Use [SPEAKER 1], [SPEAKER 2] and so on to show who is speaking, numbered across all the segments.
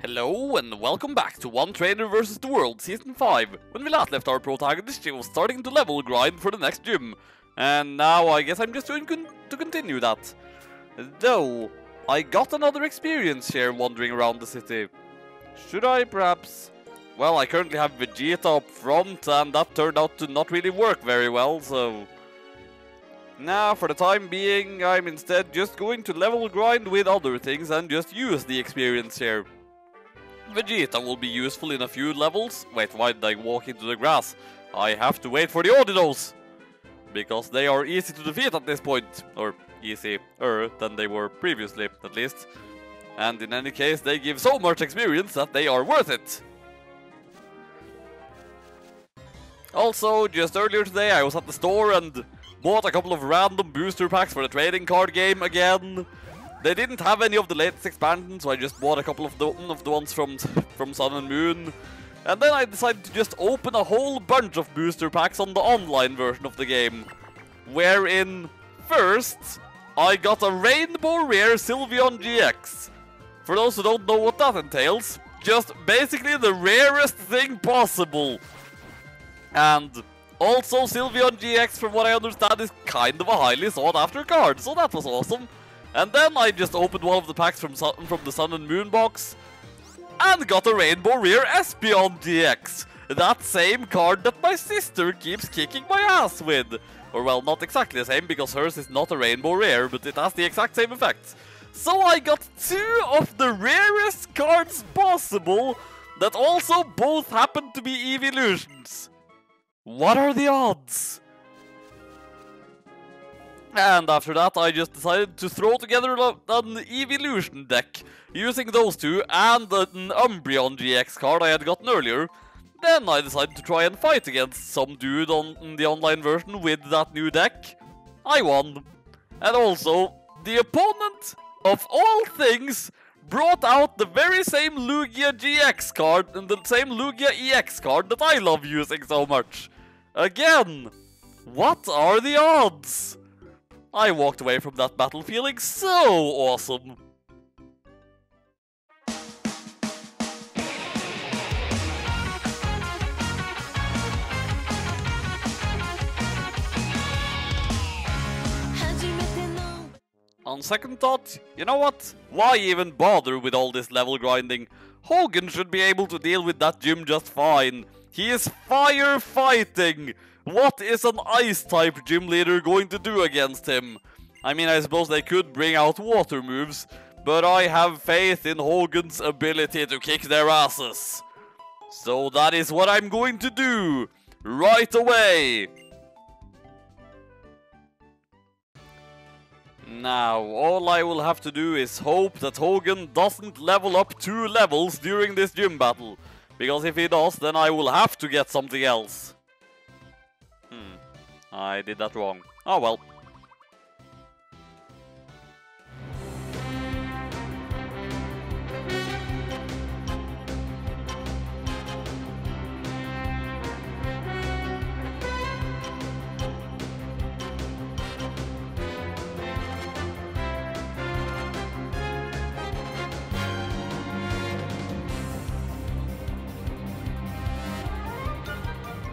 [SPEAKER 1] Hello and welcome back to One Trainer vs. the World Season 5. When we last left our protagonist, she was starting to level grind for the next gym. And now I guess I'm just going to continue that. Though, I got another experience here wandering around the city. Should I perhaps... Well, I currently have Vegeta up front and that turned out to not really work very well, so... Now, for the time being, I'm instead just going to level grind with other things and just use the experience here. Vegeta will be useful in a few levels. Wait, why did I walk into the grass? I have to wait for the Audinos! Because they are easy to defeat at this point. Or easier than they were previously, at least. And in any case, they give so much experience that they are worth it. Also, just earlier today I was at the store and bought a couple of random booster packs for the trading card game again. They didn't have any of the latest expansions, so I just bought a couple of the ones from Sun and Moon. And then I decided to just open a whole bunch of booster packs on the online version of the game. Wherein, first, I got a Rainbow Rare Sylveon GX. For those who don't know what that entails, just basically the rarest thing possible. And also Sylveon GX, from what I understand, is kind of a highly sought after card, so that was awesome. And then I just opened one of the packs from the Sun and Moon box and got a Rainbow Rare Espeon GX. That same card that my sister keeps kicking my ass with. Or well, not exactly the same, because hers is not a Rainbow Rare, but it has the exact same effect. So I got two of the rarest cards possible that also both happen to be evolutions. What are the odds? And after that, I just decided to throw together an evolution deck, using those two and an Umbreon GX card I had gotten earlier. Then I decided to try and fight against some dude on the online version with that new deck. I won. And also, the opponent, of all things, brought out the very same Lugia GX card and the same Lugia EX card that I love using so much. Again, what are the odds? I walked away from that battle feeling so awesome. On second thought, you know what? Why even bother with all this level grinding? Hogan should be able to deal with that gym just fine. He is firefighting! What is an Ice-type gym leader going to do against him? I mean, I suppose they could bring out water moves, but I have faith in Hogan's ability to kick their asses. So that is what I'm going to do, right away! Now, all I will have to do is hope that Hogan doesn't level up 2 levels during this gym battle. Because if he does, then I will have to get something else. I did that wrong. Oh well.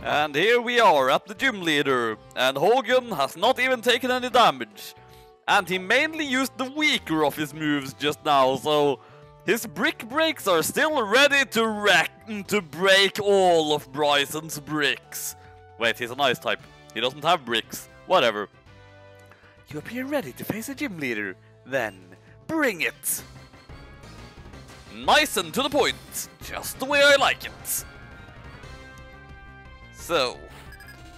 [SPEAKER 1] And here we are at the gym leader, and Hogan has not even taken any damage. And he mainly used the weaker of his moves just now, so his brick breaks are still ready to break all of Bryson's bricks. Wait, he's an ice type. He doesn't have bricks. Whatever. You appear ready to face a gym leader. Then, bring it! Nice and to the point, just the way I like it. So,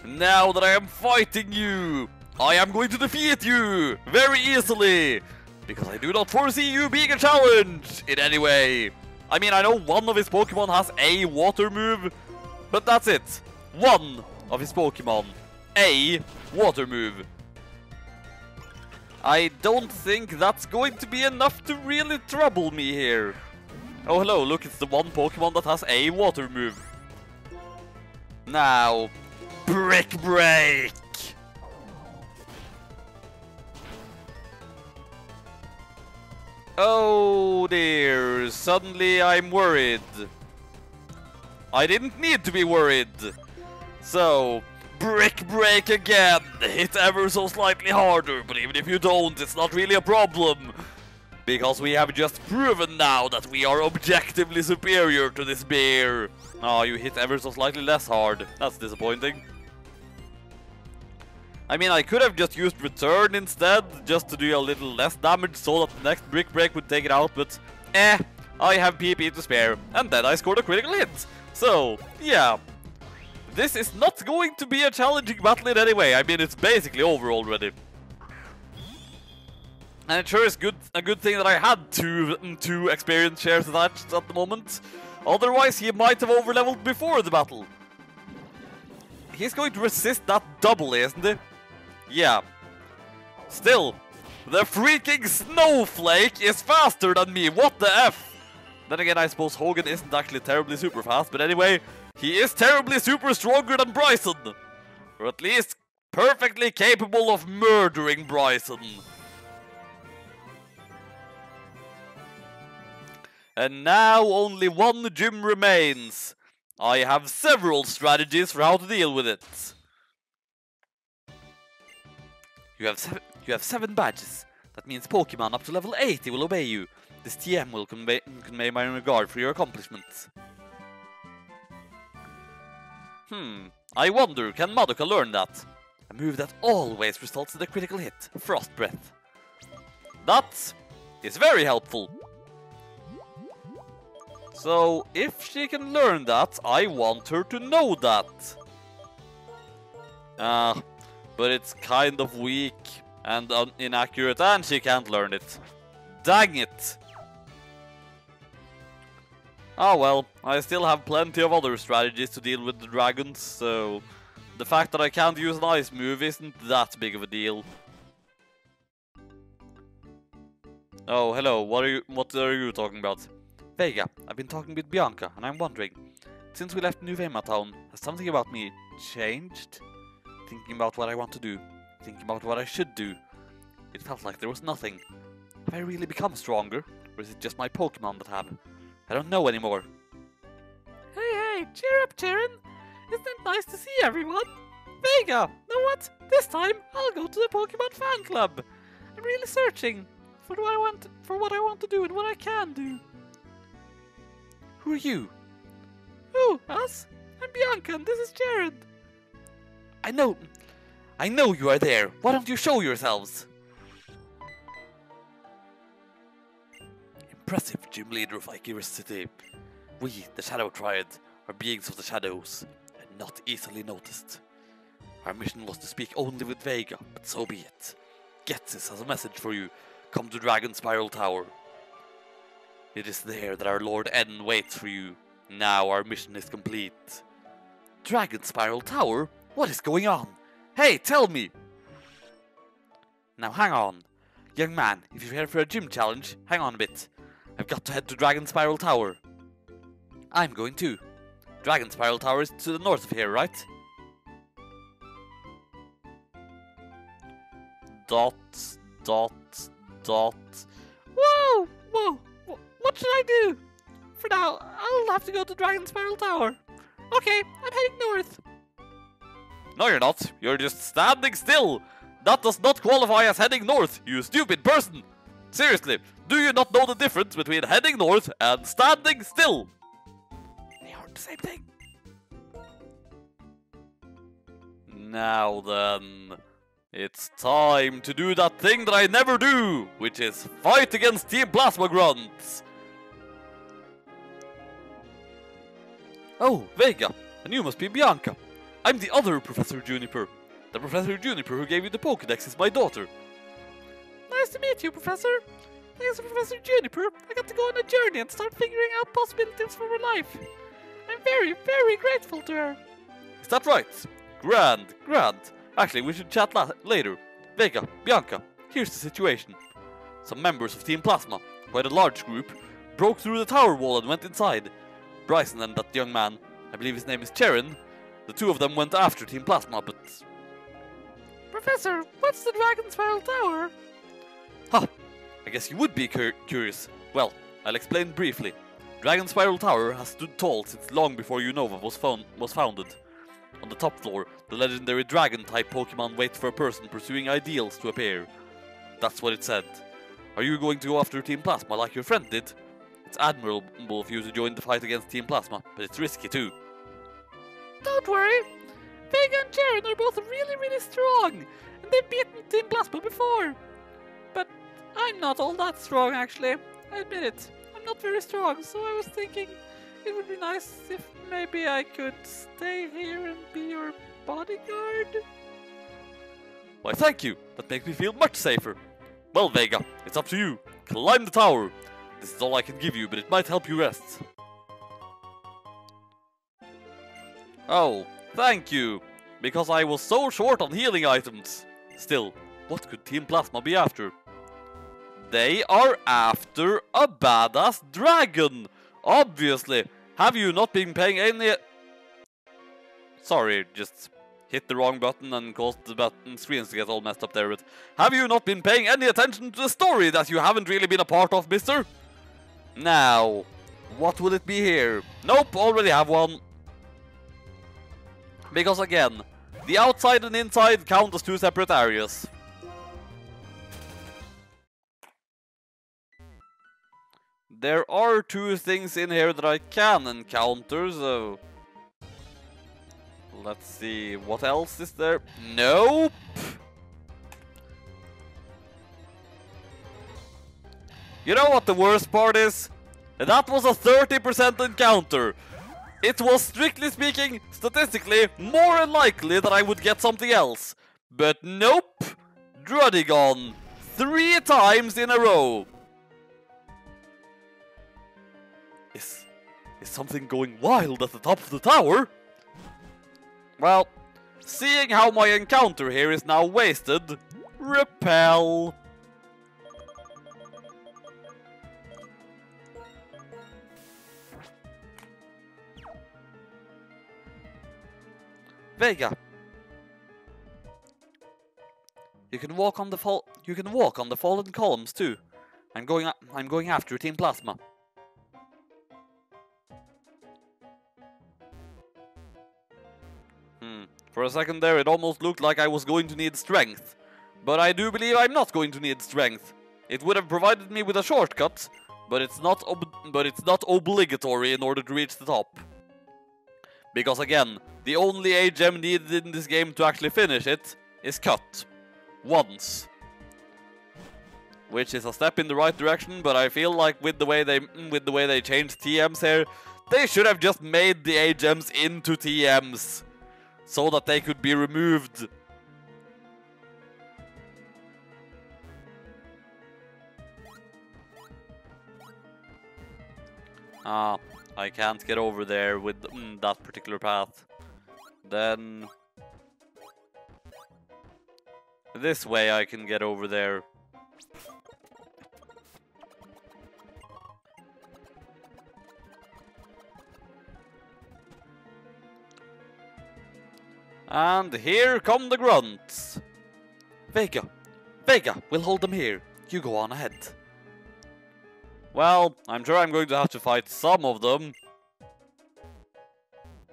[SPEAKER 1] now that I am fighting you, I am going to defeat you very easily, because I do not foresee you being a challenge in any way. I mean, I know one of his Pokemon has a water move, but that's it. One of his Pokemon, a water move. I don't think that's going to be enough to really trouble me here. Oh hello, look, it's the one Pokemon that has a water move. Now, Brick Break! Oh dear, suddenly I'm worried. I didn't need to be worried. So, brick break again. Hit ever so slightly harder, but even if you don't, it's not really a problem. Because we have just proven now that we are objectively superior to this bear. Oh, you hit ever so slightly less hard. That's disappointing. I mean, I could have just used return instead, just to do a little less damage so that the next brick break would take it out, but I have PP to spare, and then I scored a critical hit. So, yeah. This is not going to be a challenging battle in any way. I mean, it's basically over already. And it sure is a good thing that I had two experience shares attached at the moment. Otherwise, he might have overleveled before the battle. He's going to resist that doubly, isn't he? Yeah. Still, the freaking snowflake is faster than me. What the F? Then again, I suppose Hogan isn't actually terribly super fast. But anyway, he is terribly super stronger than Bryson. Or at least perfectly capable of murdering Bryson. And now only one gym remains. I have several strategies for how to deal with it. You have 7 badges. That means Pokemon up to level 80 will obey you. This TM will convey my regard for your accomplishments. I wonder, can Madoka learn that? A move that always results in a critical hit, Frost Breath. That is very helpful. So, if she can learn that, I want her to know that. But it's kind of weak and inaccurate, and she can't learn it. Dang it! Oh well, I still have plenty of other strategies to deal with the dragons, so the fact that I can't use an ice move isn't that big of a deal. Oh, hello, what are you talking about? Vega, I've been talking with Bianca, and I'm wondering, since we left New Vema Town, has something about me changed? Thinking about what I want to do, thinking about what I should do. It felt like there was nothing. Have I really become stronger, or is it just my Pokemon that have? I don't know anymore.
[SPEAKER 2] Hey, cheer up, Charon! Isn't it nice to see everyone? Vega, know what? This time I'll go to the Pokemon fan club. I'm really searching for what I want to do and what I can do.
[SPEAKER 1] Who are you?
[SPEAKER 2] Who? Us? I'm Bianca and this is Jared.
[SPEAKER 1] I know you are there. Why don't you show yourselves? Impressive, Gym Leader of Ikirus City. We, the Shadow Triad, are beings of the shadows, and not easily noticed. Our mission was to speak only with Vega, but so be it. Getsis has a message for you. Come to Dragon Spiral Tower. It is there that our Lord N waits for you. Now our mission is complete. Dragon Spiral Tower? What is going on? Hey, tell me! Now hang on. Young man, if you're here for a gym challenge, hang on a bit. I've got to head to Dragon Spiral Tower. I'm going too. Dragon Spiral Tower is to the north of here, right? Dot.
[SPEAKER 2] Whoa! What should I do? For now, I'll have to go to Dragon Spiral Tower. Okay, I'm heading north.
[SPEAKER 1] No, you're not. You're just standing still. That does not qualify as heading north, you stupid person. Seriously, do you not know the difference between heading north and standing still? They aren't the same thing. Now then, it's time to do that thing that I never do, which is fight against Team Plasma Grunts. Oh, Vega, and you must be Bianca. I'm the other Professor Juniper. The Professor Juniper who gave you the Pokédex is my daughter.
[SPEAKER 2] Nice to meet you, Professor. Thanks to Professor Juniper, I got to go on a journey and start figuring out possibilities for my life. I'm very, very grateful to her.
[SPEAKER 1] Is that right? Grand. Actually, we should chat later. Vega, Bianca, here's the situation. Some members of Team Plasma, quite a large group, broke through the tower wall and went inside. Bryson and that young man, I believe his name is Charon, the two of them went after Team Plasma, but...
[SPEAKER 2] Professor, what's the Dragon Spiral Tower?
[SPEAKER 1] I guess you would be curious. Well, I'll explain briefly. Dragon Spiral Tower has stood tall since long before Unova was founded. On the top floor, the legendary dragon-type Pokemon wait for a person pursuing ideals to appear. That's what it said. Are you going to go after Team Plasma like your friend did? It's admirable of you to join the fight against Team Plasma, but it's risky too.
[SPEAKER 2] Don't worry. Vega and Jaren are both really strong, and they've beaten Team Plasma before. But I'm not all that strong, actually. I admit it. I'm not very strong, so I was thinking it would be nice if maybe I could stay here and be your bodyguard.
[SPEAKER 1] Why, thank you. That makes me feel much safer. Well, Vega, it's up to you. Climb the tower. This is all I can give you, but it might help you rest. Oh, thank you. Because I was so short on healing items. Still, what could Team Plasma be after? They are after a badass dragon. Obviously. Have you not been paying any... Sorry, just hit the wrong button and caused the button screens to get all messed up there. But have you not been paying any attention to the story that you haven't really been a part of, mister? Now, what will it be here? Nope, already have one. Because again, the outside and inside count as two separate areas. There are two things in here that I can encounter, so... Let's see, what else is there? Nope! You know what the worst part is? That was a 30% encounter. It was, strictly speaking, statistically, more unlikely that I would get something else. But nope! Druddigon! 3 times in a row! Is something going wild at the top of the tower? Well, seeing how my encounter here is now wasted, repel. Vega, you can walk on the fallen columns too. I'm going after Team Plasma. For a second there, it almost looked like I was going to need strength. But I do believe I'm not going to need strength. It would have provided me with a shortcut, but it's not obligatory in order to reach the top. Because again, the only A-gem needed in this game to actually finish it is cut. Once. Which is a step in the right direction, but I feel like with the way they changed TMs here, they should have just made the A-gems into TMs. So that they could be removed. Ah, I can't get over there with that particular path. Then... this way I can get over there. And here come the grunts. Vega, we'll hold them here. You go on ahead. Well, I'm sure I'm going to have to fight some of them.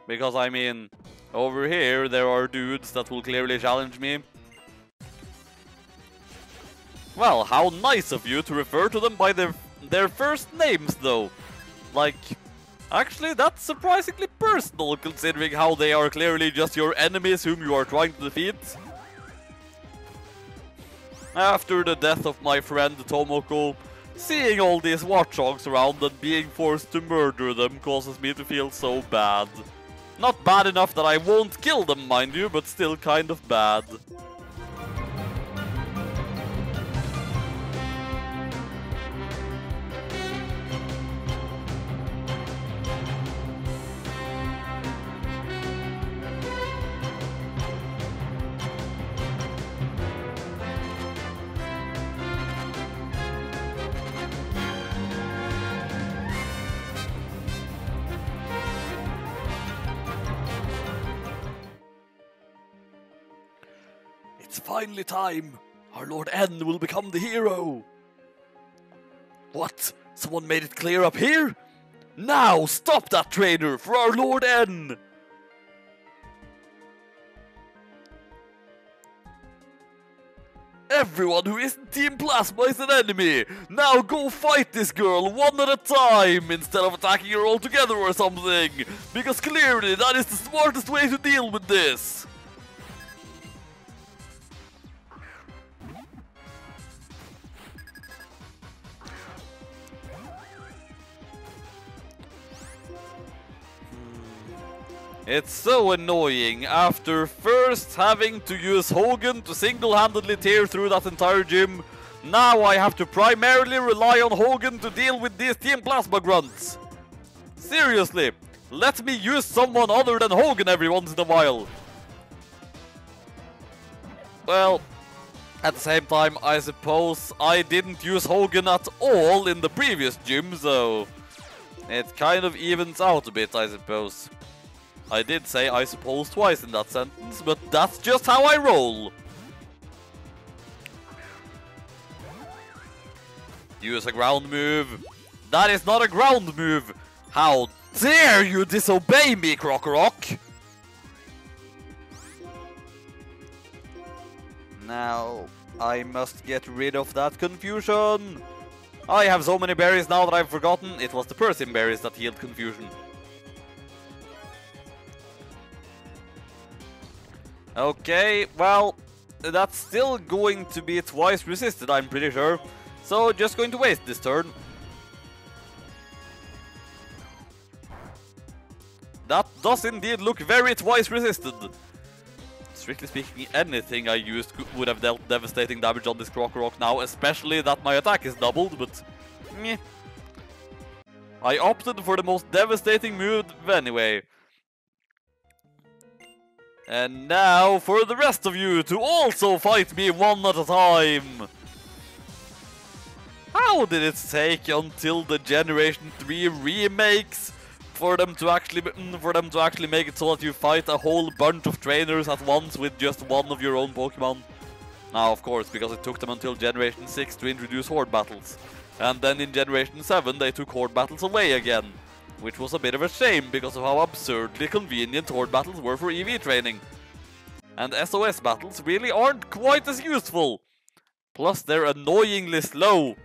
[SPEAKER 1] Because, I mean, over here there are dudes that will clearly challenge me. Well, how nice of you to refer to them by their first names, though. Like... actually, that's surprisingly personal, considering how they are clearly just your enemies whom you are trying to defeat. After the death of my friend Tomoko, seeing all these watchdogs around and being forced to murder them causes me to feel so bad. Not bad enough that I won't kill them, mind you, but still kind of bad. It's finally time. Our Lord N will become the hero. What? Someone made it clear up here? Now, stop that trainer, for our Lord N! Everyone who isn't Team Plasma is an enemy! Now go fight this girl one at a time, instead of attacking her all together or something! Because clearly that is the smartest way to deal with this! It's so annoying after first having to use Hogan to single-handedly tear through that entire gym. Now I have to primarily rely on Hogan to deal with these Team Plasma grunts. Seriously, let me use someone other than Hogan every once in a while. Well, at the same time, I suppose I didn't use Hogan at all in the previous gym, so it kind of evens out a bit, I suppose. I did say I suppose twice in that sentence, but that's just how I roll. Use a ground move. That is not a ground move. How dare you disobey me, Krokorok? Now, I must get rid of that confusion. I have so many berries now that I've forgotten it was the Persim berries that healed confusion. Okay, well, that's still going to be twice resisted, I'm pretty sure. So, just going to waste this turn. That does indeed look very twice resisted. Strictly speaking, anything I used would have dealt devastating damage on this Krokorok now, especially that my attack is doubled, but meh. I opted for the most devastating move anyway. And now for the rest of you to also fight me one at a time! How did it take until the Generation 3 remakes for them to actually make it so that you fight a whole bunch of trainers at once with just one of your own Pokemon? Now, of course, because it took them until Generation 6 to introduce Horde battles. And then in Generation 7 they took Horde battles away again. Which was a bit of a shame because of how absurdly convenient Horde battles were for EV training. And SOS battles really aren't quite as useful. Plus they're annoyingly slow.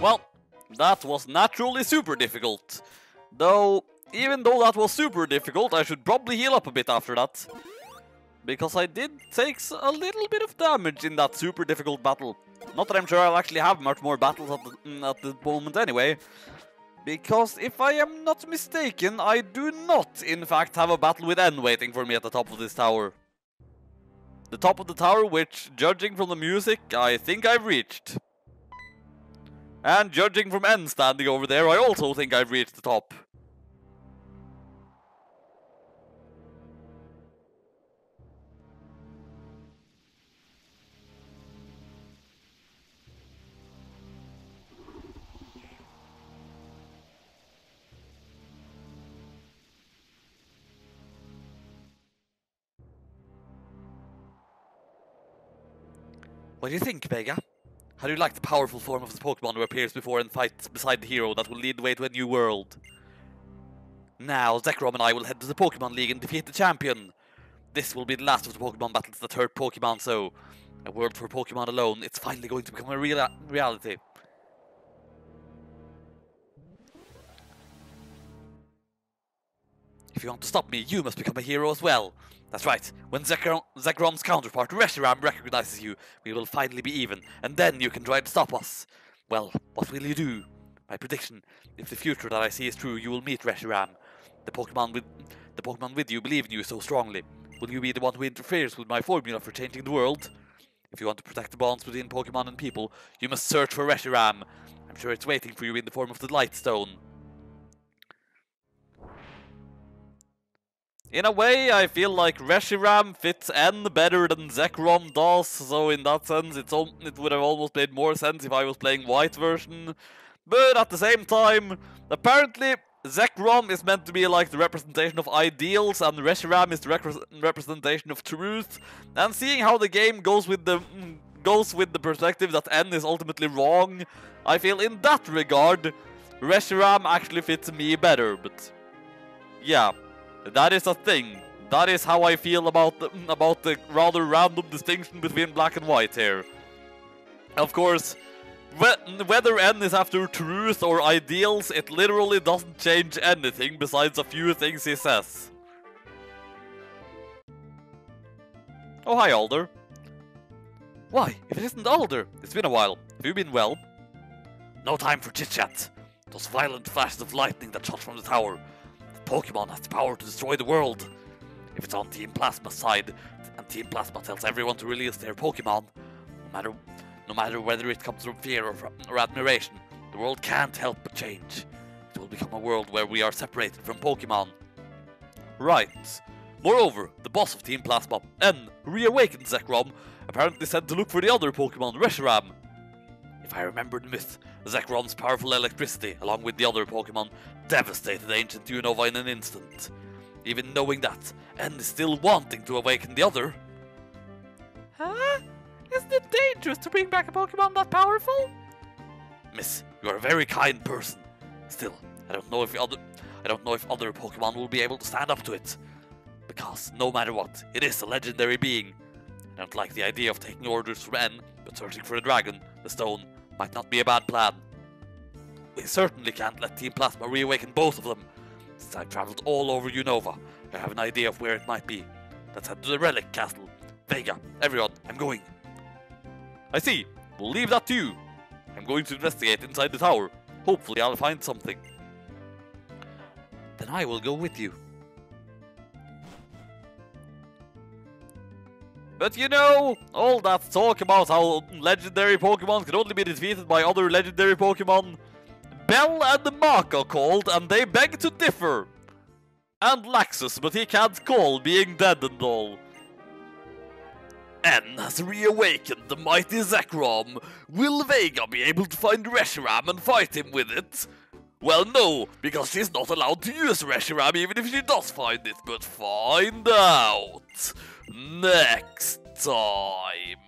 [SPEAKER 1] Well, that was naturally super difficult. Though, even though that was super difficult, I should probably heal up a bit after that. Because I did take a little bit of damage in that super difficult battle. Not that I'm sure I'll actually have much more battles at the moment anyway. Because if I am not mistaken, I do not in fact have a battle with N waiting for me at the top of this tower. The top of the tower, which, judging from the music, I think I've reached. And judging from N standing over there, I also think I've reached the top. What do you think, Vega? How do you like the powerful form of the Pokemon who appears before and fights beside the hero that will lead the way to a new world? Now, Zekrom and I will head to the Pokemon League and defeat the champion. This will be the last of the Pokemon battles that hurt Pokemon so. A world for Pokemon alone, it's finally going to become a reality. If you want to stop me, you must become a hero as well. That's right, when Zekrom's counterpart, Reshiram, recognizes you, we will finally be even, and then you can try to stop us. Well, what will you do? My prediction, if the future that I see is true, you will meet Reshiram. The Pokemon with you believe in you so strongly. Will you be the one who interferes with my formula for changing the world? If you want to protect the bonds between Pokemon and people, you must search for Reshiram. I'm sure it's waiting for you in the form of the Light Stone. In a way, I feel like Reshiram fits N better than Zekrom does, so in that sense it would have almost made more sense if I was playing white version. But at the same time, apparently Zekrom is meant to be like the representation of ideals, and Reshiram is the representation of truth. And seeing how the game goes with the perspective that N is ultimately wrong, I feel in that regard, Reshiram actually fits me better. But yeah, that is a thing. That is how I feel about the rather random distinction between black and white here. Of course, whether N is after truth or ideals, it literally doesn't change anything besides a few things he says. Oh, hi, Alder. Why, if it isn't Alder? It's been a while. Have you been well? No time for chit-chat. Those violent flashes of lightning that shot from the tower. The Pokemon has the power to destroy the world. If it's on Team Plasma's side, and Team Plasma tells everyone to release their Pokemon, no matter whether it comes from fear or admiration, the world can't help but change. It will become a world where we are separated from Pokemon. Right. Moreover, the boss of Team Plasma, N, who reawakened Zekrom, apparently said to look for the other Pokemon, Reshiram. If I remember the myth, Zekrom's powerful electricity, along with the other Pokemon, devastated ancient Unova in an instant. Even knowing that, N is still wanting to awaken the other.
[SPEAKER 2] Huh? Isn't it dangerous to bring back a Pokemon that powerful?
[SPEAKER 1] Miss, you are a very kind person. Still, I don't know if other Pokemon will be able to stand up to it. Because, no matter what, it is a legendary being. I don't like the idea of taking orders from N, but searching for the dragon, the stone, might not be a bad plan. We certainly can't let Team Plasma reawaken both of them. Since I've traveled all over Unova, I have an idea of where it might be. Let's head to the Relic Castle. Vega, everyone, I'm going. I see. We'll leave that to you. I'm going to investigate inside the tower. Hopefully I'll find something. Then I will go with you. But you know, all that talk about how legendary Pokemon can only be defeated by other legendary Pokemon. Bell and Maka called and they beg to differ. And Laxus, but he can't call, being dead and all. N has reawakened the mighty Zekrom. Will Vega be able to find Reshiram and fight him with it? Well, no, because she's not allowed to use Reshiram even if she does find it, but find out next time.